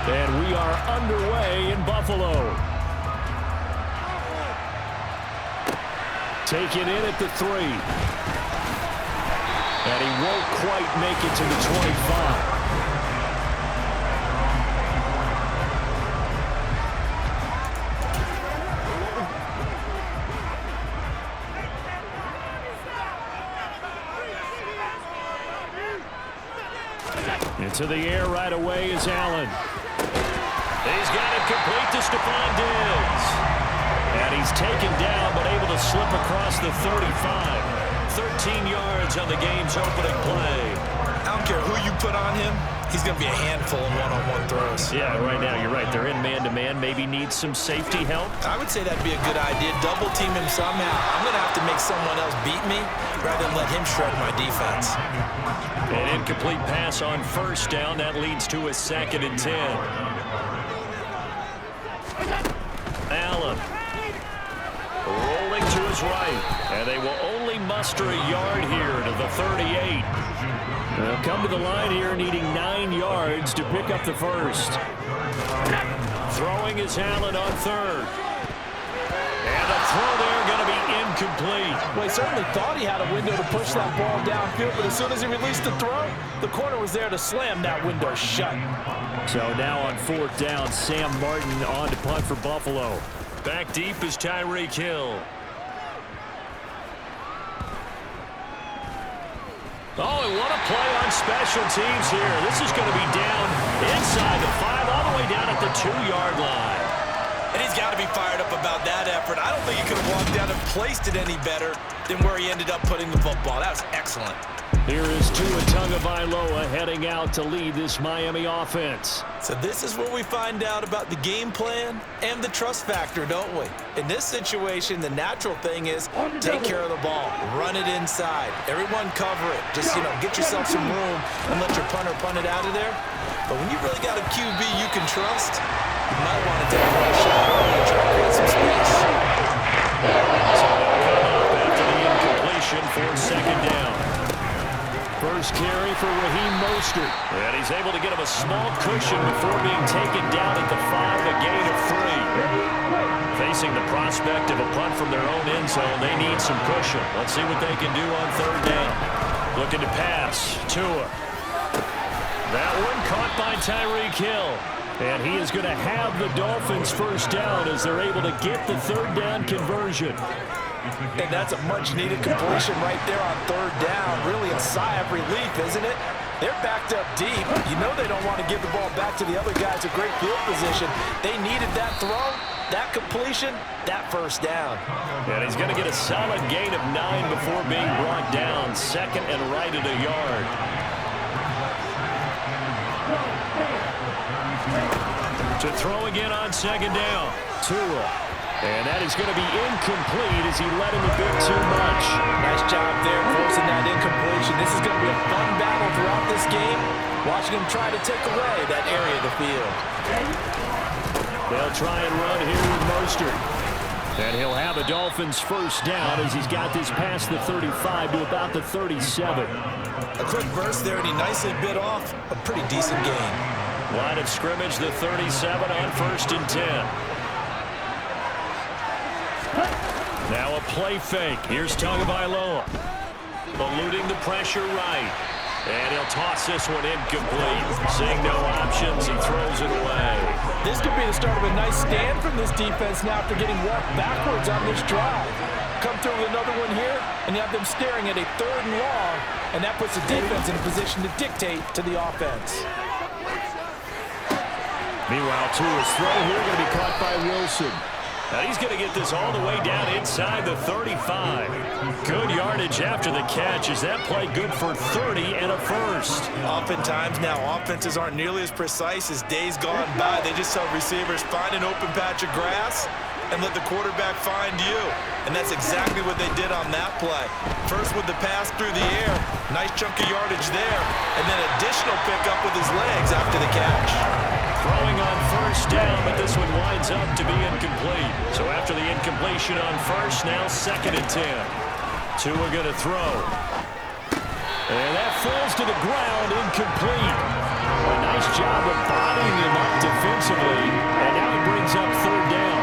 And we are underway in Buffalo. Taken in at the 3. And he won't quite make it to the 25. Into the air right away is Allen. He's got it complete to Stephon Diggs. And he's taken down, but able to slip across the 35. 13 yards on the game's opening play. I don't care who you put on him. He's going to be a handful in one-on-one throws. Yeah, right now, you're right. They're in man-to-man. Maybe needs some safety help. I would say that'd be a good idea. Double team him somehow. I'm going to have to make someone else beat me rather than let him shred my defense. An incomplete pass on first down. That leads to a 2nd and 10. Allen. Rolling to his right. And they will only muster a yard here to the 38. They'll come to the line here needing 9 yards to pick up the first. Throwing is Allen on 3rd. And the throw there going to be incomplete. Well, he certainly thought he had a window to push that ball downfield, but as soon as he released the throw, the corner was there to slam that window shut. So now on 4th down, Sam Martin on to punt for Buffalo. Back deep is Tyreek Hill. Oh, and what a play on special teams here. This is going to be down inside the 5, all the way down at the 2-yard line. And he's got to be fired up about that effort. I don't think he could have walked down and placed it any better than where he ended up putting the football. That was excellent. Here is Tua Tagovailoa heading out to lead this Miami offense. So this is where we find out about the game plan and the trust factor, don't we? In this situation, the natural thing is take care of the ball. Run it inside. Everyone cover it. Just, get yourself some room and let your punter punt it out of there. But when you really got a QB you can trust, you might want to take a right shot early and try to create some space. So they'll come up after the incompletion for 2nd down. First carry for Raheem Mostert. And he's able to get him a small cushion before being taken down at the 5, a gain of 3. Facing the prospect of a punt from their own end zone, they need some cushion. Let's see what they can do on 3rd down. Looking to pass. Tua. That one caught by Tyreek Hill. And he is going to have the Dolphins first down as they're able to get the 3rd down conversion. And that's a much-needed completion right there on 3rd down. Really a sigh of relief, isn't it? They're backed up deep. You know they don't want to give the ball back to the other guys a great field position. They needed that throw, that completion, that first down. And he's going to get a solid gain of 9 before being brought down. 2nd and right at a yard. To throw again on 2nd down. Tua. And that is going to be incomplete as he let him a bit too much. Nice job there forcing that incompletion. This is going to be a fun battle throughout this game. Watching him try to take away that area of the field. They'll try and run here with Mostert. And he'll have a Dolphins first down as he's got this past the 35 to about the 37. A quick burst there, and he nicely bit off a pretty decent gain. Line of scrimmage, the 37 on 1st and 10. Now a play fake. Here's Tagovailoa. Eluding the pressure right. And he'll toss this one incomplete. Seeing no options, he throws it away. This could be the start of a nice stand from this defense now after getting walked backwards on this drive. Come through with another one here, and you have them staring at a 3rd and long, and that puts the defense in a position to dictate to the offense. Meanwhile, Tua's throw here going to be caught by Wilson. Now he's going to get this all the way down inside the 35. Good yardage after the catch. Is that play good for 30 and a first? Oftentimes now, offenses aren't nearly as precise as days gone by. They just tell receivers, find an open patch of grass and let the quarterback find you. And that's exactly what they did on that play. First with the pass through the air. Nice chunk of yardage there. And then additional pickup with his legs after the catch. Throwing on first down, but this one winds up to be incomplete. So after the incompletion on first, now 2nd and 10. Tua going to throw. And that falls to the ground, incomplete. A nice job of bodying him up defensively, and now he brings up third down.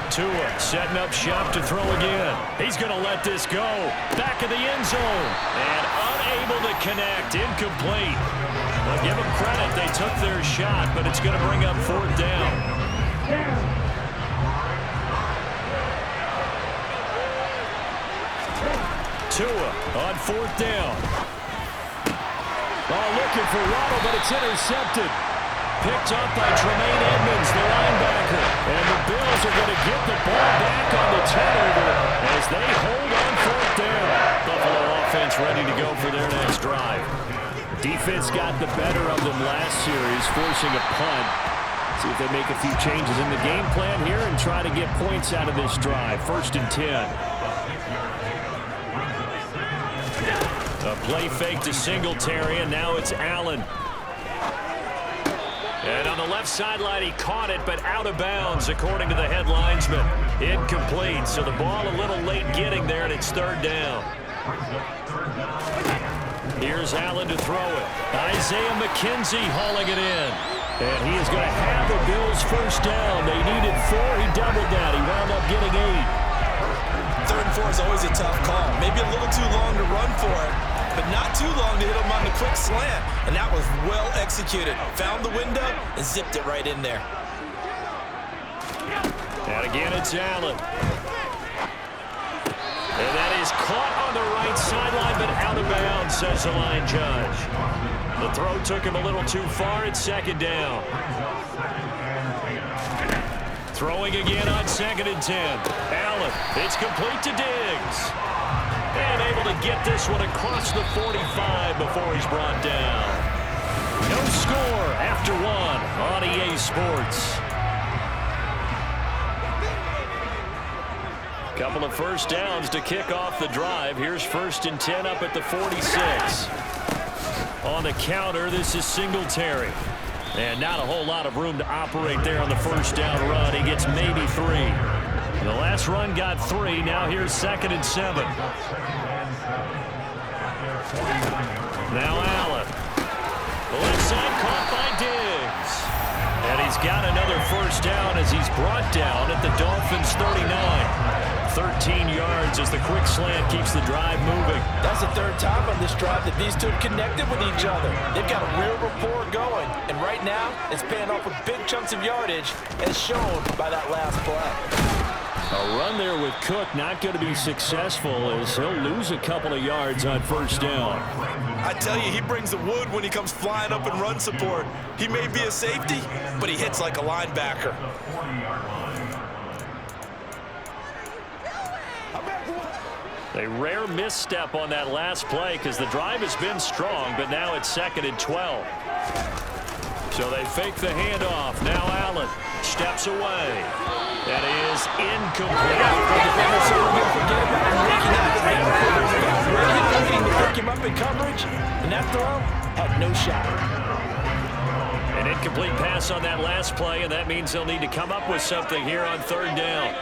Tua setting up shop to throw again. He's going to let this go. Back of the end zone. And unable to connect. Incomplete. Well, give them credit. They took their shot, but it's going to bring up fourth down. Tua on fourth down. Oh, looking for Waddle, but it's intercepted. Picked up by Tremaine Edmonds, the linebacker. And the Bills are going to get the ball back on the turnover as they hold on fourth down. Buffalo offense ready to go for their next drive. Defense got the better of them last series, forcing a punt. See if they make a few changes in the game plan here and try to get points out of this drive. 1st and 10. A play fake to Singletary, and now it's Allen. And on the left sideline, he caught it, but out of bounds, according to the head linesman. Incomplete, so the ball a little late getting there, and it's third down. Here's Allen to throw it. Isaiah McKenzie hauling it in. And he is going to have the Bills' first down. They needed 4. He doubled that. He wound up getting 8. 3rd and 4 is always a tough call. Maybe a little too long to run for it, but not too long to hit him on the quick slant. And that was well executed. Found the window and zipped it right in there. And again, it's Allen. And that is caught on the right sideline, but out of bounds, says the line judge. The throw took him a little too far. It's 2nd down. Throwing again on 2nd and 10. Allen, it's complete to Diggs. And able to get this one across the 45 before he's brought down. No score after 1 on EA Sports. Couple of first downs to kick off the drive. Here's 1st and 10 up at the 46. On the counter, this is Singletary. And not a whole lot of room to operate there on the first down run. He gets maybe 3. The last run got 3. Now here's 2nd and 7. Now Allen. Left side caught by Diggs. And he's got another first down as he's brought down at the Dolphins' 39. 13 yards as the quick slant keeps the drive moving. That's the 3rd time on this drive that these two have connected with each other. They've got a real rapport going, and right now it's paying off with big chunks of yardage as shown by that last play. A run there with Cook not going to be successful as he'll lose a couple of yards on first down. I tell you, he brings the wood when he comes flying up in run support. He may be a safety, but he hits like a linebacker. A rare misstep on that last play because the drive has been strong, but now it's 2nd and 12. So they fake the handoff. Now Allen steps away. That is incomplete. Pick him up in coverage, and that throw had no shot. An incomplete pass on that last play, and that means they'll need to come up with something here on 3rd down.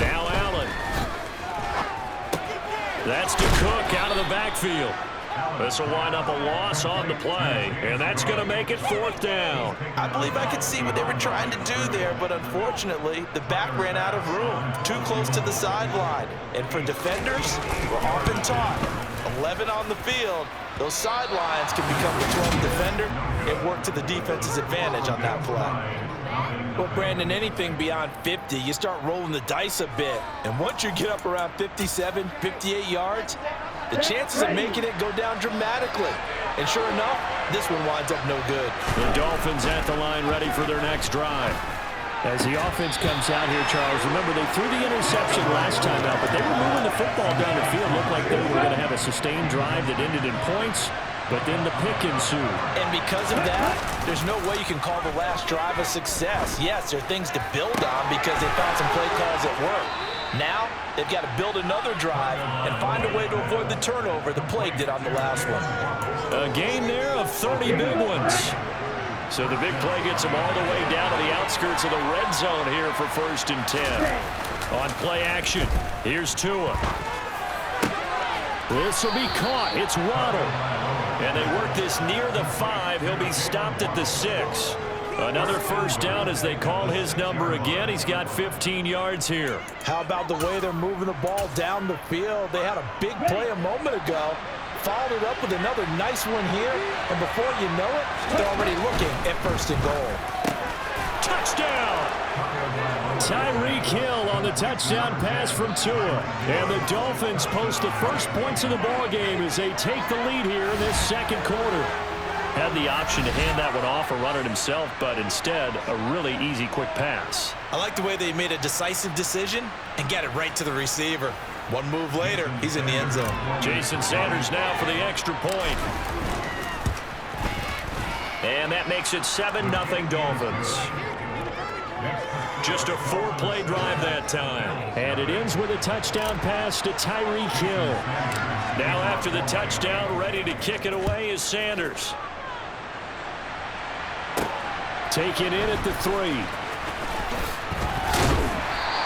Now Allen. That's to Cook out of the backfield. This will wind up a loss on the play, and that's going to make it 4th down. I believe I could see what they were trying to do there, but unfortunately, the back ran out of room, too close to the sideline. And for defenders, we're often taught, 11 on the field, those sidelines can become the 12th defender and work to the defense's advantage on that play. Well, Brandon, anything beyond 50, you start rolling the dice a bit. And once you get up around 57, 58 yards, the chances of making it go down dramatically. And sure enough, this one winds up no good. The Dolphins at the line ready for their next drive. As the offense comes out here, Charles, remember they threw the interception last time out, but they were moving the football down the field. Looked like they were going to have a sustained drive that ended in points. But then the pick ensued. And because of that, there's no way you can call the last drive a success. Yes, there are things to build on because they found some play calls that work. Now, they've got to build another drive and find a way to avoid the turnover the plague did on the last one. A game there of 30 big ones. So the big play gets them all the way down to the outskirts of the red zone here for 1st and 10. On play action, here's Tua. This will be caught. It's Waddle. And they work this near the 5. He'll be stopped at the 6. Another first down as they call his number again. He's got 15 yards here. How about the way they're moving the ball down the field? They had a big play a moment ago. Followed it up with another nice one here. And before you know it, they're already looking at first and goal. Touchdown! Tyreek Hill on the touchdown pass from Tua. And the Dolphins post the first points of the ball game as they take the lead here in this second quarter. Had the option to hand that one off or run it himself, but instead, a really easy, quick pass. I like the way they made a decisive decision and got it right to the receiver. One move later, he's in the end zone. Jason Sanders now for the extra point. And that makes it 7-0 Dolphins. Just a 4-play drive that time. And it ends with a touchdown pass to Tyreek Hill. Now after the touchdown, ready to kick it away is Sanders. Taken in at the 3.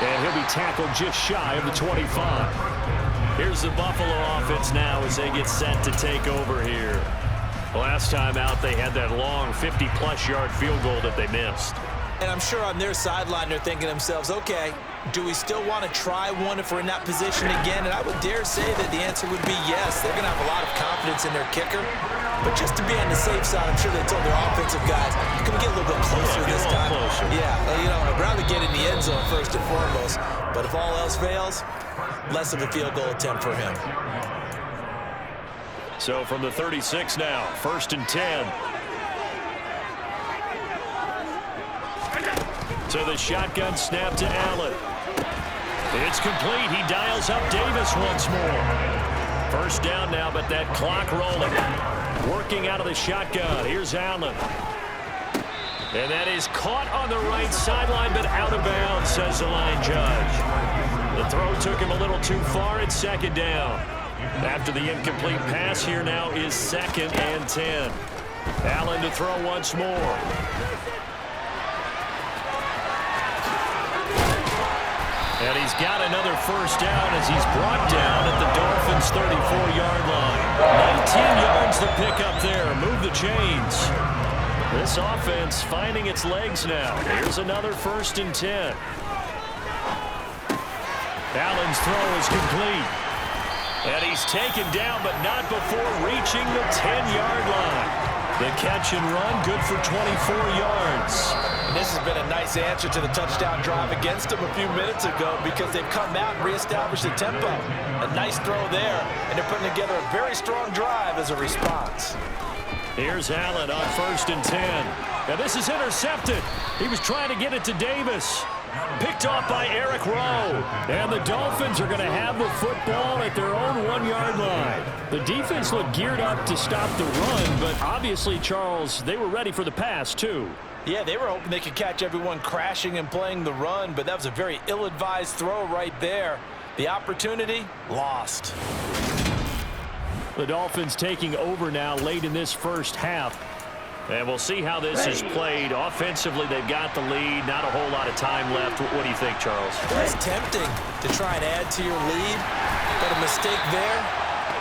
And he'll be tackled just shy of the 25. Here's the Buffalo offense now as they get set to take over here. Last time out, they had that long 50-plus yard field goal that they missed. And I'm sure on their sideline they're thinking to themselves, okay, do we still want to try one if we're in that position again? And I would dare say that the answer would be yes. They're going to have a lot of confidence in their kicker. But just to be on the safe side, I'm sure they told their offensive guys, can we get a little bit closer this time? Closer. Yeah, you know, I'd rather get in the end zone first and foremost. But if all else fails, less of a field goal attempt for him. So from the 36 now, 1st and 10. So the shotgun snap to Allen. It's complete. He dials up Davis once more. First down now, but that clock rolling. Working out of the shotgun. Here's Allen. And that is caught on the right sideline, but out of bounds, says the line judge. The throw took him a little too far. It's 2nd down. After the incomplete pass, here now is 2nd and 10. Allen to throw once more. And he's got another first down as he's brought down at the Dolphins' 34-yard line. 19 yards to pick up there. Move the chains. This offense finding its legs now. Here's another 1st and 10. Allen's throw is complete. And he's taken down, but not before reaching the 10-yard line. The catch and run, good for 24 yards. And this has been a nice answer to the touchdown drive against them a few minutes ago because they've come out and reestablished the tempo. A nice throw there, and they're putting together a very strong drive as a response. Here's Allen on 1st and 10. Now this is intercepted. He was trying to get it to Davis. Picked off by Eric Rowe. And the Dolphins are going to have the football at their own 1-yard line. The defense looked geared up to stop the run, but obviously, Charles, they were ready for the pass, too. Yeah, they were hoping they could catch everyone crashing and playing the run, but that was a very ill-advised throw right there. The opportunity, lost. The Dolphins taking over now late in this first half. And we'll see how this is played. Offensively, they've got the lead. Not a whole lot of time left. What do you think, Charles? It's tempting to try and add to your lead, but a mistake there,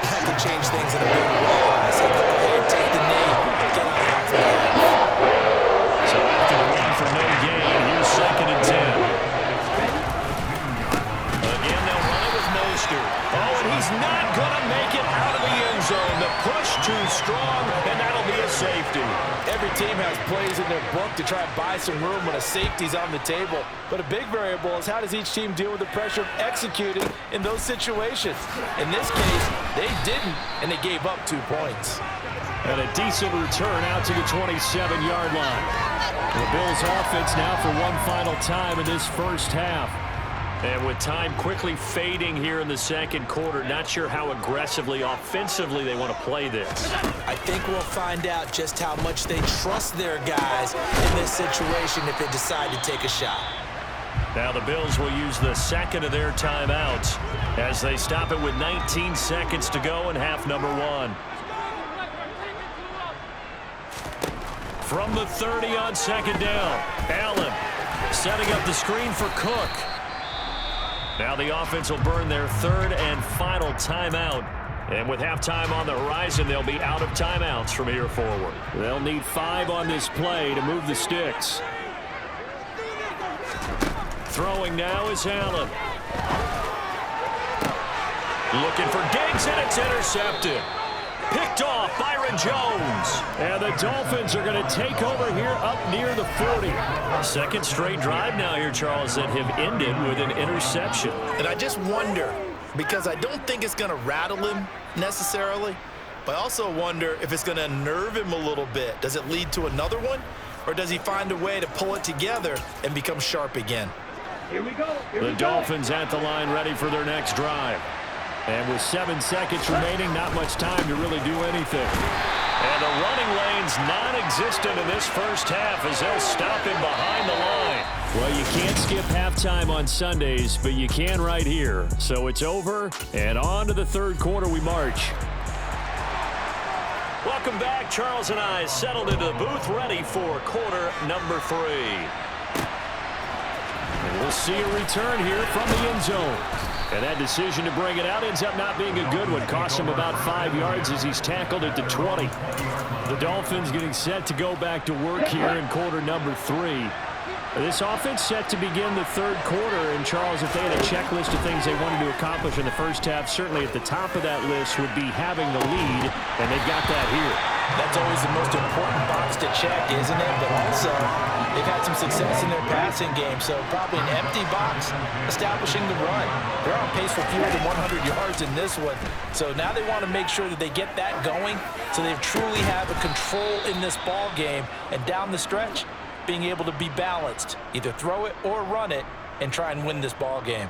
that could change things in a big way. I said, go ahead, take the knee, get out after that. So after the run for no gain, here's 2nd and 10. Again, they'll run it with Mostert. Oh, and he's not going to make it out of the end zone. The push too strong, and that'll be a safety. Every team has plays in their book to try and buy some room when a safety's on the table. But a big variable is how does each team deal with the pressure of executing in those situations. In this case, they didn't, and they gave up 2 points. And a decent return out to the 27-yard line. The Bills offense now for one final time in this first half. And with time quickly fading here in the second quarter, not sure how aggressively, offensively they want to play this. I think we'll find out just how much they trust their guys in this situation if they decide to take a shot. Now the Bills will use the second of their timeouts as they stop it with 19 seconds to go in half number 1. From the 30 on 2nd down, Allen setting up the screen for Cook. Now the offense will burn their 3rd and final timeout And with halftime on the horizon, they'll be out of timeouts from here forward. They'll need 5 on this play to move the sticks. Throwing now is Allen. Looking for Diggs, and it's intercepted. Picked off Byron Jones. And the Dolphins are going to take over here up near the 40. Second straight drive now here, Charles, that have ended with an interception. And I just wonder, because I don't think it's going to rattle him necessarily, but I also wonder if it's going to unnerve him a little bit. Does it lead to another one, or does he find a way to pull it together and become sharp again? Here we go. The Dolphins at the line ready for their next drive. And with 7 seconds remaining, not much time to really do anything. And the running lane's non-existent in this first half as they'll stop him behind the line. Well, you can't skip halftime on Sundays, but you can right here. So it's over, and on to the third quarter we march. Welcome back. Charles and I settled into the booth ready for quarter number 3. And we'll see a return here from the end zone. And that decision to bring it out ends up not being a good one. Costs him about 5 yards as he's tackled at the 20. The Dolphins getting set to go back to work here in quarter number 3. This offense set to begin the third quarter. And, Charles, if they had a checklist of things they wanted to accomplish in the first half, certainly at the top of that list would be having the lead, and they've got that here. That's always the most important box to check, isn't it? But also, they've had some success in their passing game, so probably an empty box establishing the run. They're on pace for fewer than 100 yards in this one. So now they want to make sure that they get that going so they truly have a control in this ball game. And down the stretch, being able to be balanced, either throw it or run it, and try and win this ball game.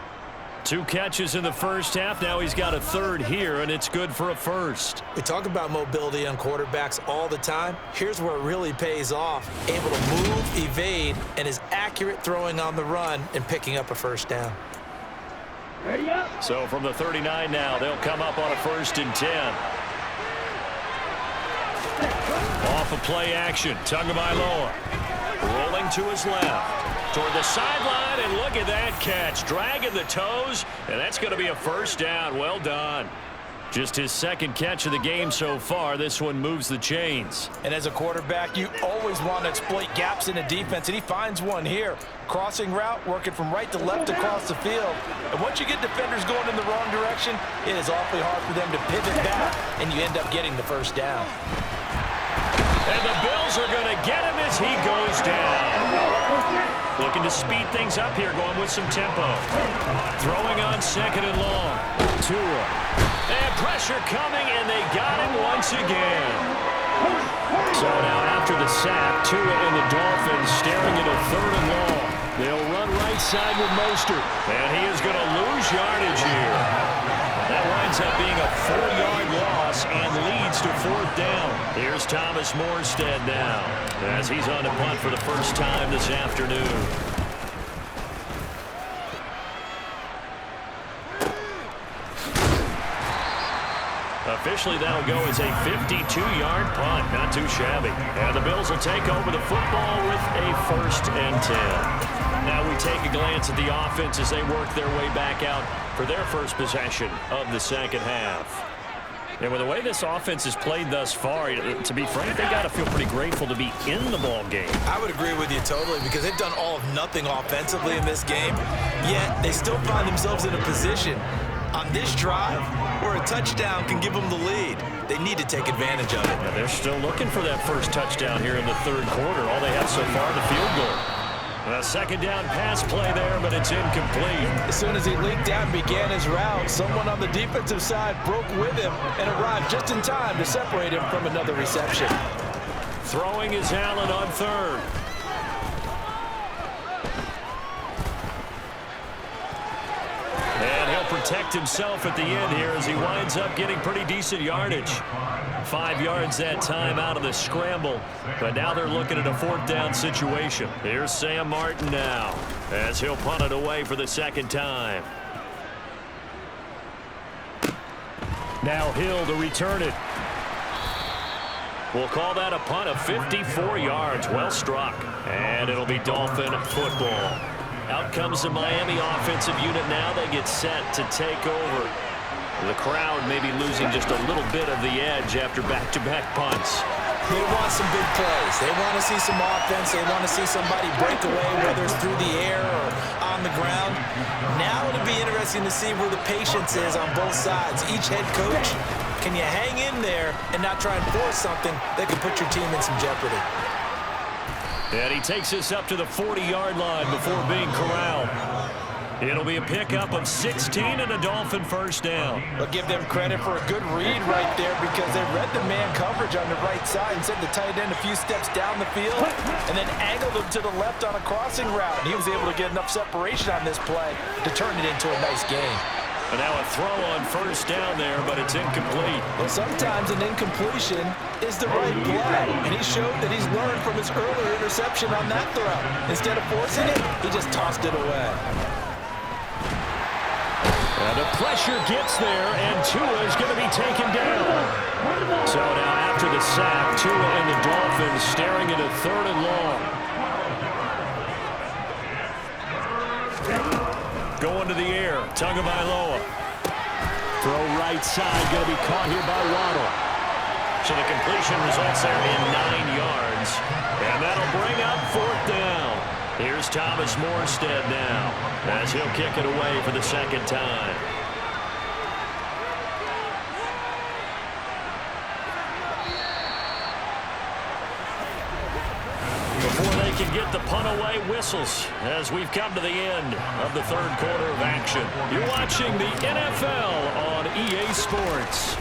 2 catches in the first half. Now he's got a third here, and it's good for a first. We talk about mobility on quarterbacks all the time. Here's where it really pays off. Able to move, evade, and is accurate throwing on the run and picking up a first down. Ready up. So from the 39 now, they'll come up on a 1st and 10. Off of play action, Tagovailoa rolling to his left. Toward the sideline, and look at that catch. Dragging the toes, and that's going to be a first down. Well done. Just his second catch of the game so far. This one moves the chains. And as a quarterback, you always want to exploit gaps in a defense, and he finds one here. Crossing route, working from right to left across the field. And once you get defenders going in the wrong direction, it is awfully hard for them to pivot back, and you end up getting the first down. And the Bills are going to get him as he goes down. Looking to speed things up here, going with some tempo. Throwing on 2nd and long. Tua. And pressure coming, and they got him once again. So now after the sack, Tua and the Dolphins staring at a 3rd and long. They'll run right side with Mostert. And he is going to lose yardage here. That winds up being a 4-yard loss and leads to 4th down. Here's Thomas Morstead now as he's on to punt for the first time this afternoon. Officially, that'll go as a 52-yard punt. Not too shabby. And the Bills will take over the football with a 1st and 10. Now we take a glance at the offense as they work their way back out for their first possession of the second half. And with the way this offense has played thus far, to be frank, they got to feel pretty grateful to be in the ball game. I would agree with you totally because they've done all of nothing offensively in this game, yet they still find themselves in a position on this drive where a touchdown can give them the lead. They need to take advantage of it. And they're still looking for that first touchdown here in the third quarter. All they have so far, the field goal. A 2nd down pass play there, but it's incomplete. As soon as he leaked out and began his route, someone on the defensive side broke with him and arrived just in time to separate him from another reception. Throwing is Allen on 3rd. And he'll protect himself at the end here as he winds up getting pretty decent yardage. 5 yards that time out of the scramble. But now they're looking at a 4th down situation. Here's Sam Martin now as he'll punt it away for the 2nd time. Now Hill to return it. We'll call that a punt of 54 yards. Well struck. And it'll be Dolphin football. Out comes the Miami offensive unit now. They get set to take over. The crowd may be losing just a little bit of the edge after back-to-back punts. They want some big plays. They want to see some offense. They want to see somebody break away, whether it's through the air or on the ground. Now it'll be interesting to see where the patience is on both sides. Each head coach, can you hang in there and not try and force something that could put your team in some jeopardy? And he takes us up to the 40-yard line before being corralled. It'll be a pickup of 16 and a Dolphin first down. I'll give them credit for a good read right there because they read the man coverage on the right side and sent the tight end a few steps down the field and then angled him to the left on a crossing route. He was able to get enough separation on this play to turn it into a nice game. And now a throw on first down there, but it's incomplete. Well, sometimes an incompletion is the right play, and he showed that he's learned from his earlier interception on that throw. Instead of forcing it, he just tossed it away. And the pressure gets there, and Tua is going to be taken down. So now after the sack, Tua and the Dolphins staring at a 3rd and long. Going to the air, Tagovailoa. Throw right side, going to be caught here by Waddle. So the completion results there in 9 yards. And that'll bring up 4th down. Here's Thomas Morstead now, as he'll kick it away for the 2nd time. Before they can get the punt away, whistles as we've come to the end of the 3rd quarter of action. You're watching the NFL on EA Sports.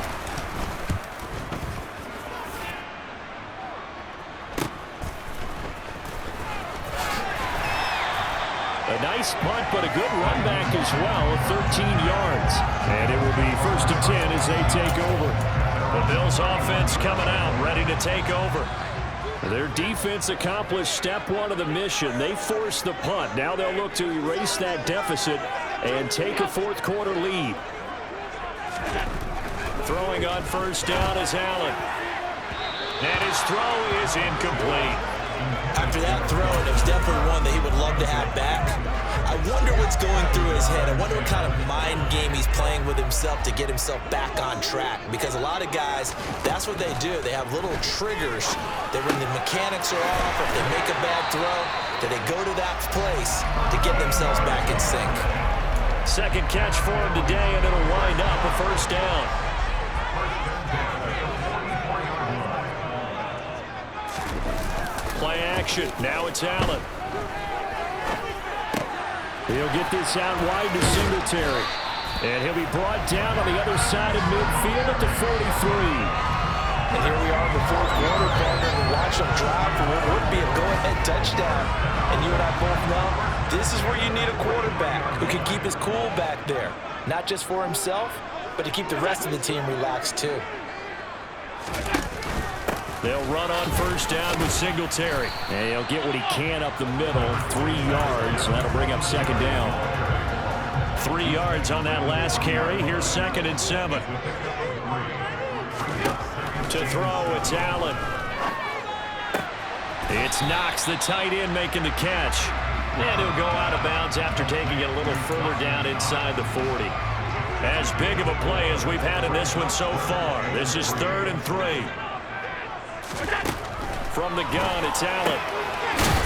A nice punt, but a good run back as well, 13 yards. And it will be 1st and 10 as they take over. The Bills offense coming out, ready to take over. Their defense accomplished step 1 of the mission. They forced the punt. Now they'll look to erase that deficit and take a 4th quarter lead. Throwing on first down is Allen. And his throw is incomplete. After that throw, it was definitely one that he would love to have back. I wonder what's going through his head. I wonder what kind of mind game he's playing with himself to get himself back on track. Because a lot of guys, that's what they do. They have little triggers that when the mechanics are off, or if they make a bad throw, that they go to that place to get themselves back in sync. 2nd catch for him today, and it'll wind up a 1st down. Play action. Now it's Allen. He'll get this out wide to Singletary. And he'll be brought down on the other side of midfield at the 43. And here we are in the 4th quarter, partner. We watch them drive for what would be a go-ahead touchdown. And you and I both know this is where you need a quarterback who can keep his cool back there. Not just for himself, but to keep the rest of the team relaxed too. They'll run on first down with Singletary. And he'll get what he can up the middle, 3 yards. That'll bring up 2nd down. 3 yards on that last carry. Here's 2nd and 7. To throw, it's Allen. It's Knox, the tight end, making the catch. And he'll go out of bounds after taking it a little further down inside the 40. As big of a play as we've had in this one so far. This is 3rd and 3. From the gun, it's Allen.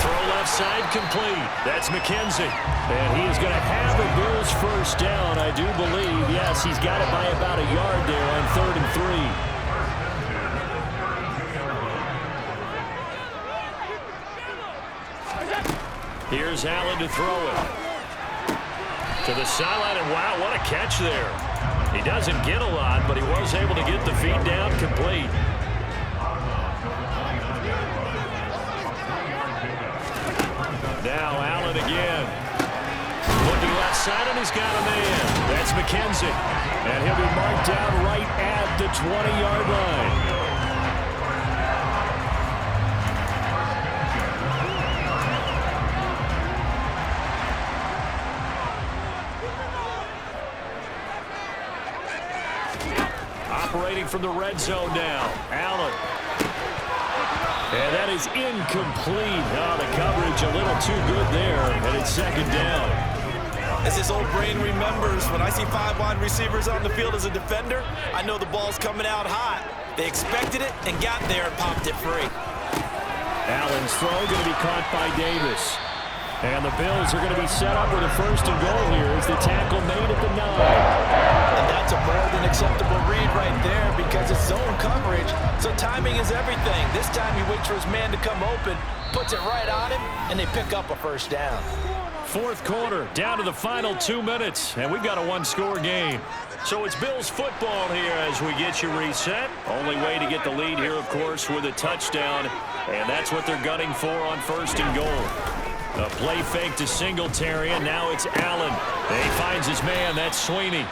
Throw left side complete. That's McKenzie. And he is going to have the Bills first down, I do believe. Yes, he's got it by about a yard there on 3rd and 3. Here's Allen to throw it. To the sideline, and wow, what a catch there. He doesn't get a lot, but he was able to get the feet down complete. Now Allen again. Looking left side, and he's got a man. That's McKenzie. And he'll be marked down right at the 20-yard line. Operating from the red zone now. Allen. And that is incomplete. Oh, the coverage a little too good there, and it's 2nd down. As his old brain remembers, when I see 5 wide receivers on the field as a defender, I know the ball's coming out hot. They expected it and got there and popped it free. Allen's throw going to be caught by Davis. And the Bills are going to be set up with a 1st and goal here as the tackle made at the 9. And that's a more than acceptable read right there because it's zone coverage, so timing is everything. This time he waits for his man to come open, puts it right on him, and they pick up a 1st down. 4th quarter, down to the final 2 minutes, and we've got a 1-score game. So it's Bills football here as we get you reset. Only way to get the lead here, of course, with a touchdown, and that's what they're gunning for on 1st and goal. A play fake to Singletary, and now it's Allen. He finds his man. That's Sweeney.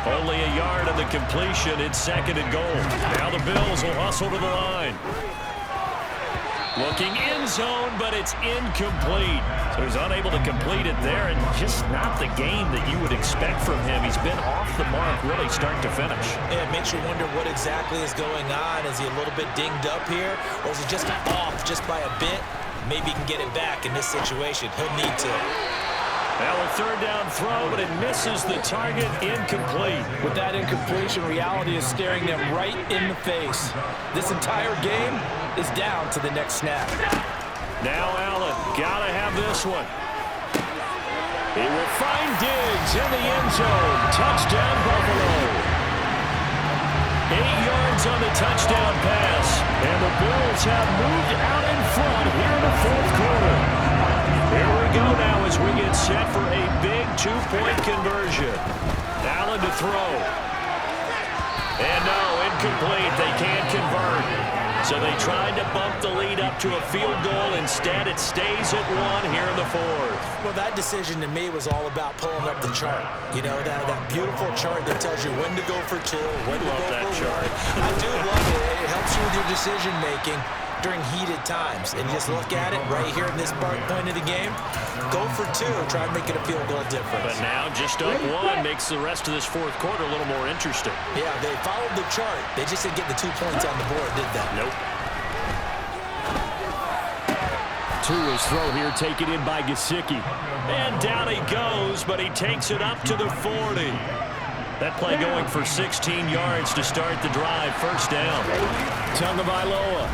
Only a yard on the completion. It's 2nd and goal. Now the Bills will hustle to the line. Looking end zone, but it's incomplete. So he's unable to complete it there, and just not the game that you would expect from him. He's been off the mark really start to finish. Yeah, it makes you wonder what exactly is going on. Is he a little bit dinged up here, or is he just off just by a bit? Maybe he can get it back in this situation. He'll need to. Now a 3rd down throw, but it misses the target. Incomplete. With that incompletion, reality is staring them right in the face. This entire game is down to the next snap. Now Allen, gotta have this one. He will find Diggs in the end zone. Touchdown, Buffalo. 8 yards on the touchdown pass, and the Bills have moved out in front here in the 4th quarter. Here we go now as we get set for a big 2-point conversion. Allen to throw. And no, incomplete. They can't convert. So they tried to bump the lead up to a field goal. Instead, it stays at 1 here in the 4th. Well, that decision to me was all about pulling up the chart. You know, that beautiful chart that tells you when to go for 2, when to go for 1. I do love it. It helps you with your decision-making during heated times. And you just look at it right here in this point of the game. Go for 2. Try and make it a field goal difference. But now just up 1 makes the rest of this 4th quarter a little more interesting. Yeah, they followed the chart. They just didn't get the 2 points on the board, did they? Nope. To his throw here, taken in by Gesicki. And down he goes, but he takes it up to the 40. That play going for 16 yards to start the drive. 1st down. Tagovailoa.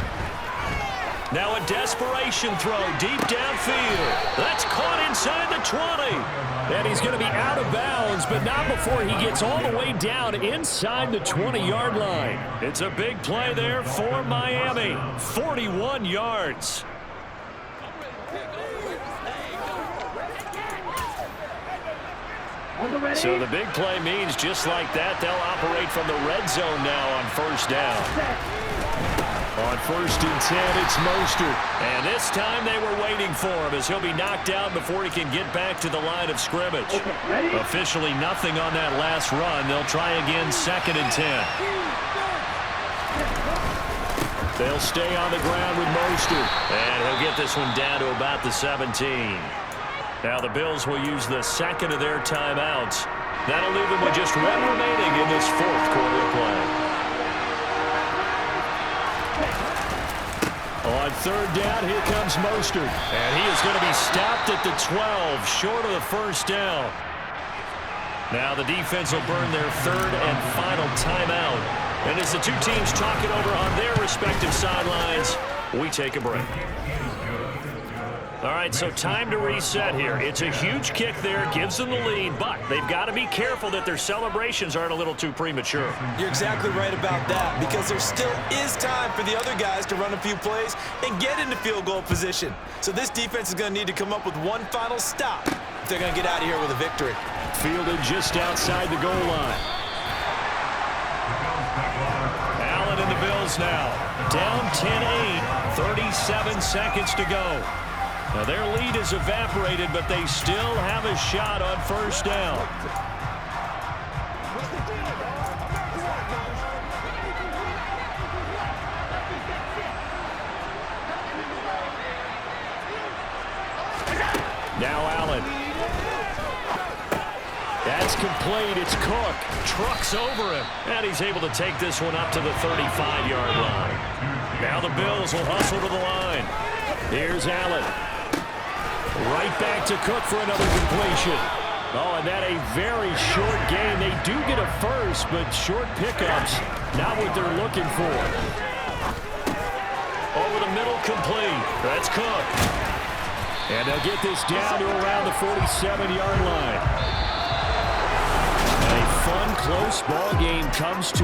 Now a desperation throw deep downfield. That's caught inside the 20. And he's going to be out of bounds, but not before he gets all the way down inside the 20-yard line. It's a big play there for Miami. 41 yards. So the big play means just like that, they'll operate from the red zone now on 1st down. On 1st and 10, it's Mostert. And this time they were waiting for him as he'll be knocked down before he can get back to the line of scrimmage. Officially nothing on that last run. They'll try again 2nd and 10. They'll stay on the ground with Mostert. And he'll get this one down to about the 17. Now the Bills will use the 2nd of their timeouts. That'll leave them with just 1 remaining in this 4th quarter of play. On 3rd down, here comes Mostert. And he is going to be stopped at the 12, short of the 1st down. Now the defense will burn their 3rd and final timeout. And as the 2 teams talk it over on their respective sidelines, we take a break. All right, so time to reset here. It's a huge kick there, gives them the lead, but they've got to be careful that their celebrations aren't a little too premature. You're exactly right about that, because there still is time for the other guys to run a few plays and get into field goal position. So this defense is going to need to come up with one final stop if they're going to get out of here with a victory. Fielded just outside the goal line. Allen and the Bills now. Down 10-8, 37 seconds to go. Now their lead is evaporated, but they still have a shot on 1st down. Now Allen. That's complete. It's Cook. Trucks over him. And he's able to take this one up to the 35-yard line. Now the Bills will hustle to the line. Here's Allen. Right back to Cook for another completion. Oh, and that a very short game. They do get a first, but short pickups, not what they're looking for. Over the middle, complete. That's Cook. And they'll get this down to around the 47-yard line. And a fun, close ball game comes to